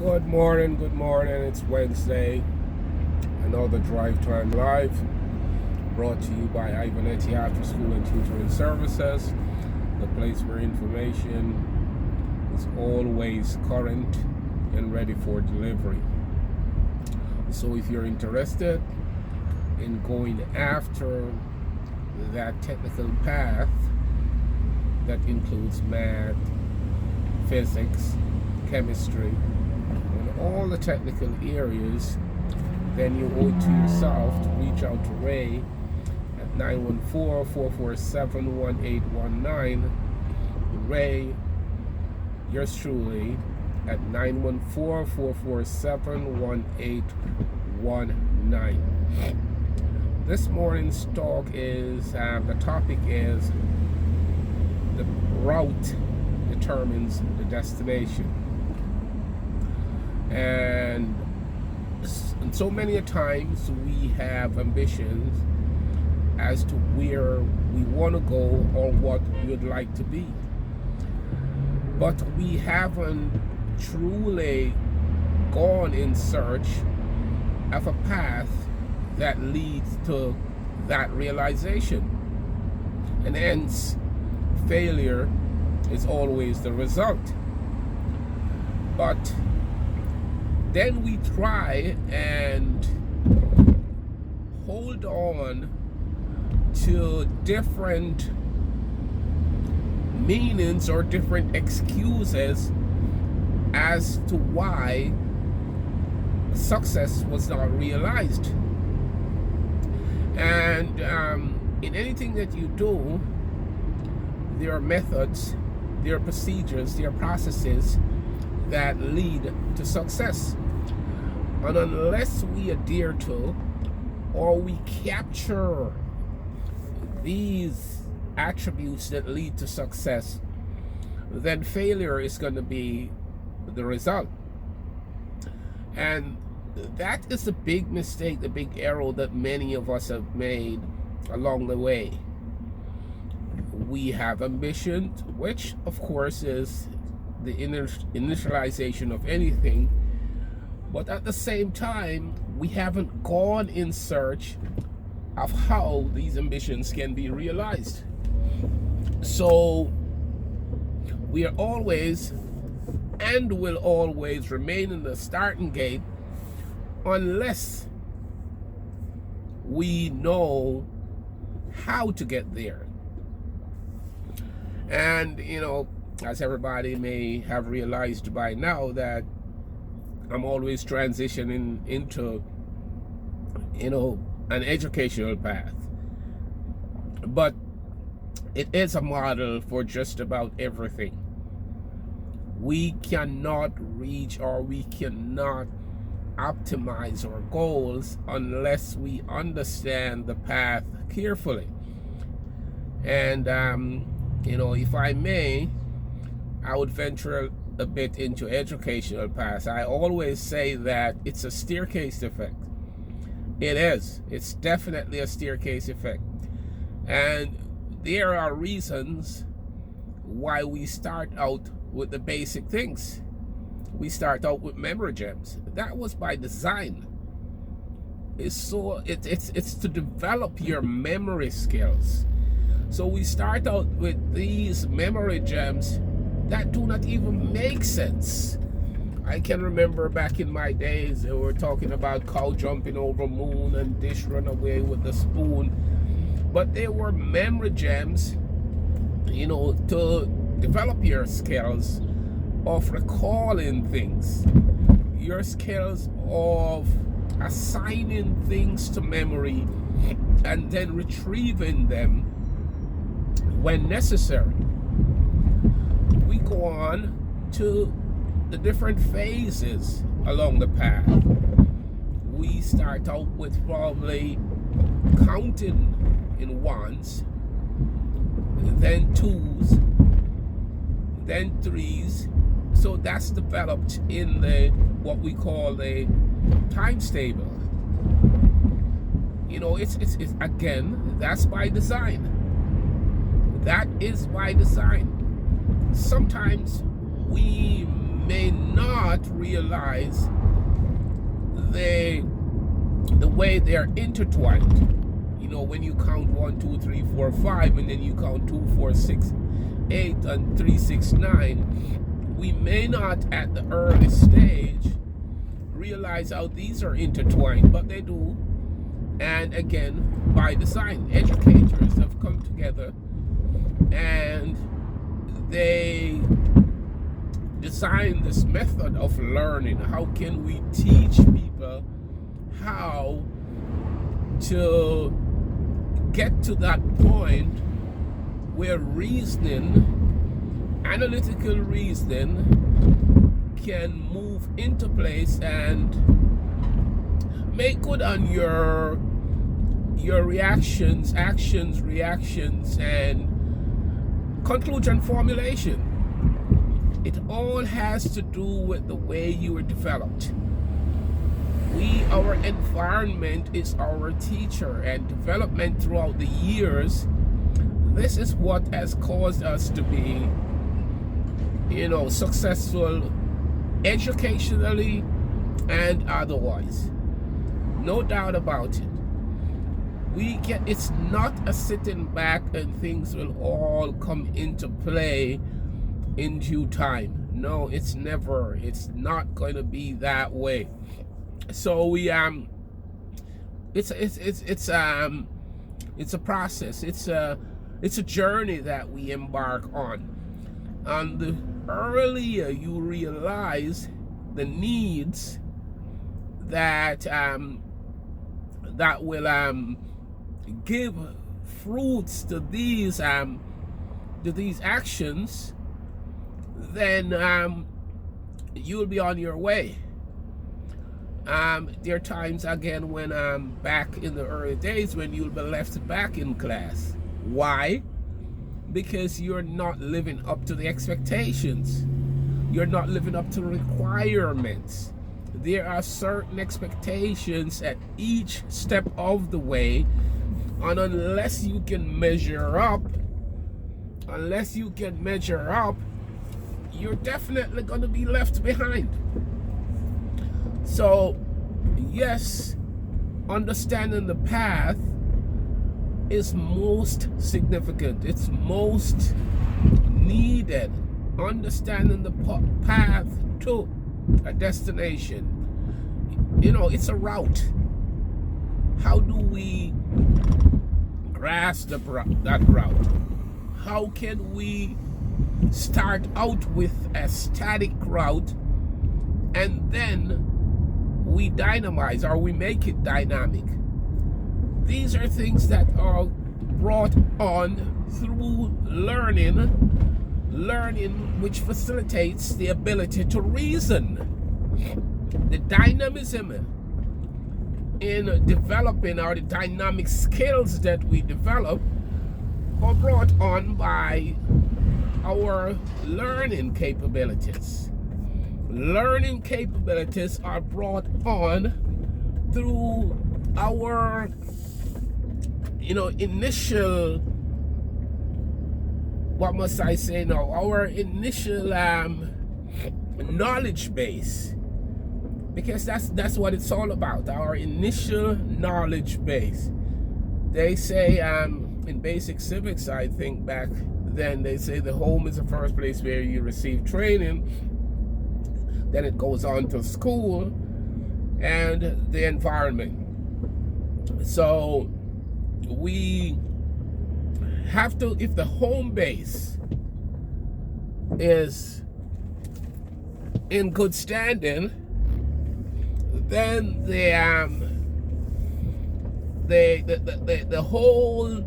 Good morning, good morning. It's Wednesday. Another Drive Time Live brought to you by Ivanetti After School and Tutoring Services, the place where information is always current and ready for delivery. So if you're interested in going after that technical path that includes math, physics, chemistry, and all the technical areas, then you owe it to yourself to reach out to Ray at 914-447-1819. Ray, yours truly, at 914-447-1819. This morning's talk is, the topic is the route determines the destination. And so many a times we have ambitions as to where we want to go or what we would like to be, but we haven't truly gone in search of a path that leads to that realization, and hence failure is always the result. But then we try and hold on to different meanings or different excuses as to why success was not realized. And in anything that you do, there are methods, there are procedures, there are processes that lead to success. And unless we adhere to or we capture these attributes that lead to success, then failure is going to be the result. And that is the big mistake, the big error that many of us have made along the way. We have ambition, which of course is the initialization of anything, but at the same time we haven't gone in search of how these ambitions can be realized. So we are always and will always remain in the starting gate unless we know how to get there. And as everybody may have realized by now, that I'm always transitioning into an educational path, but it is a model for just about everything. We cannot reach or we cannot optimize our goals unless we understand the path carefully. And if I may, I would venture a bit into educational paths. I always say that it's a staircase effect. It is. It's definitely a staircase effect. And there are reasons why we start out with the basic things. We start out with memory gems. That was by design. It's to develop your memory skills. So we start out with these memory gems that do not even make sense. I can remember back in my days, they were talking about cow jumping over moon and dish run away with the spoon. But they were memory gems, to develop your skills of recalling things, your skills of assigning things to memory and then retrieving them when necessary. We go on to the different phases along the path. We start out with probably counting in ones, then twos, then threes. So that's developed in what we call the times table. It's again, that's by design. That is by design. Sometimes we may not realize the way they're intertwined. You know, when you count 1, 2, 3, 4, 5, and then you count 2, 4, 6, 8, and 3, 6, 9, we may not at the early stage realize how these are intertwined, but they do. And again, by design, educators have come together and they designed this method of learning. How can we teach people how to get to that point where reasoning, analytical reasoning, can move into place and make good on your reactions, actions, reactions, and conclusion formulation. It all has to do with the way you were developed. Our environment is our teacher, and development throughout the years, this is what has caused us to be, successful educationally and otherwise. No doubt about it. It's not a sitting back and things will all come into play in due time. No, it's never. It's not going to be that way. So it's a process. It's a journey that we embark on. And the earlier you realize the needs that will give fruits to these actions, then you'll be on your way. There are times again when back in the early days when you'll be left back in class. Why? Because you're not living up to the expectations. You're not living up to the requirements. There are certain expectations at each step of the way, and unless you can measure up, you're definitely going to be left behind. So, yes, understanding the path is most significant. It's most needed. Understanding the path to a destination. It's a route. How do we grasp that route? How can we start out with a static route and then we dynamize, or we make it dynamic? These are things that are brought on through learning which facilitates the ability to reason. The dynamism in developing, or the dynamic skills that we develop, are brought on by our learning capabilities. Learning capabilities are brought on through our initial, our initial knowledge base, because that's what it's all about, our initial knowledge base. They say in basic civics, I think back then, they say the home is the first place where you receive training, then it goes on to school and the environment. So we have to, if the home base is in good standing, then the whole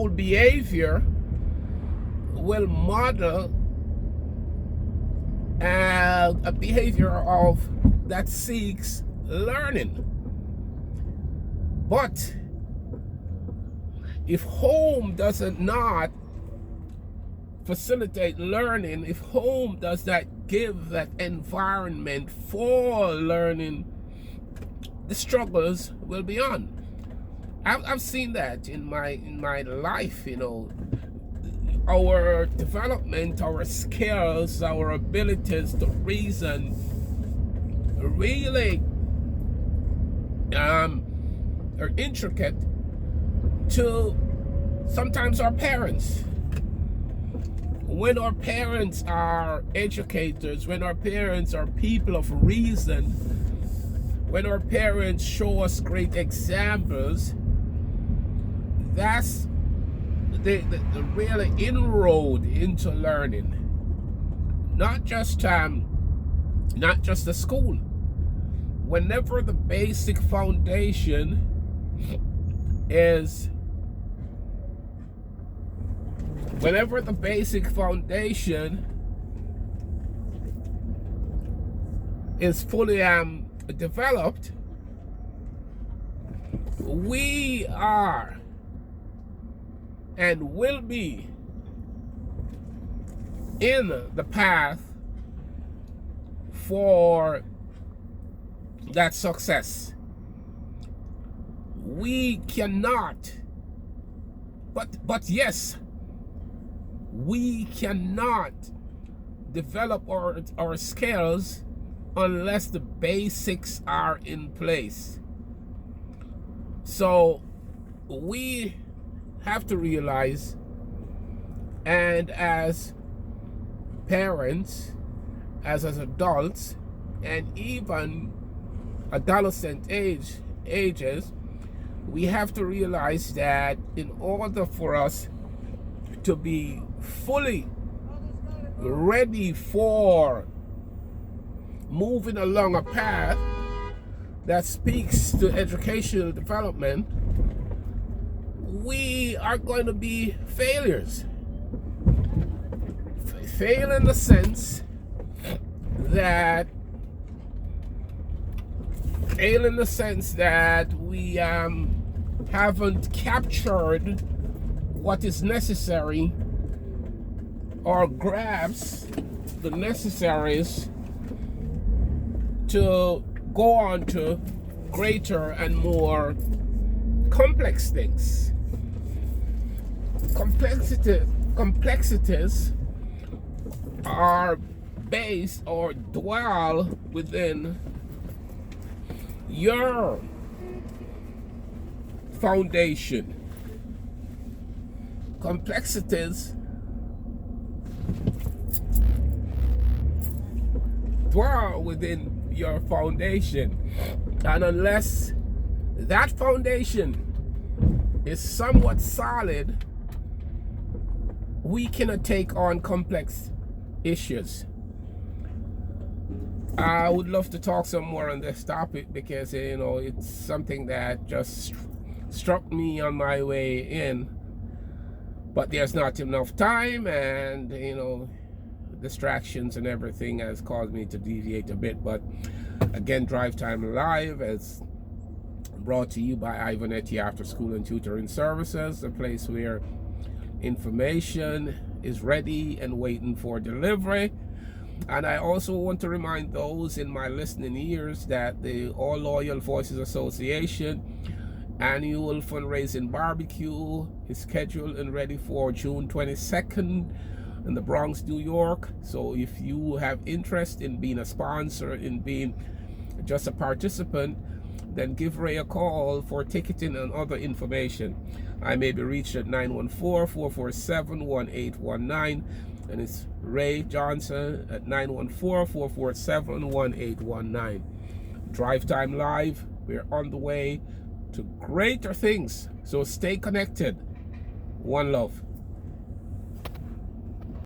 behavior will model a behavior of that seeks learning. But if home does not facilitate learning, if home does not give that environment for learning, the struggles will be on. I've seen that in my life. our development, our skills, our abilities to reason really are intricate to sometimes our parents. When our parents are educators, when our parents are people of reason, when our parents show us great examples, that's the real inroad into learning. Not just the school. Whenever the basic foundation is fully developed, we are and will be in the path for that success. We cannot, but yes, we cannot develop our skills unless the basics are in place. So we have to realize, and as parents, as adults, and even adolescent ages, we have to realize that in order for us to be fully ready for moving along a path that speaks to educational development, we are going to be failures. Fail in the sense that we haven't captured what is necessary or grasp the necessaries to go on to greater and more complex things. Complexities are based or dwell within your foundation. Complexities dwell within your foundation, and unless that foundation is somewhat solid, we cannot take on complex issues. I would love to talk some more on this topic because it's something that just struck me on my way in, but there's not enough time, and distractions and everything has caused me to deviate a bit. But again, Drive Time Live is brought to you by Ivanetti After School and Tutoring Services, a place where information is ready and waiting for delivery. And I also want to remind those in my listening ears that the All Loyal Voices Association annual fundraising barbecue is scheduled and ready for June 22nd in the Bronx, New York. So if you have interest in being a sponsor, in being just a participant, then give Ray a call for ticketing and other information. I may be reached at 914-447-1819, and it's Ray Johnson at 914-447-1819. Drive Time Live, we're on the way to greater things. So stay connected. One love.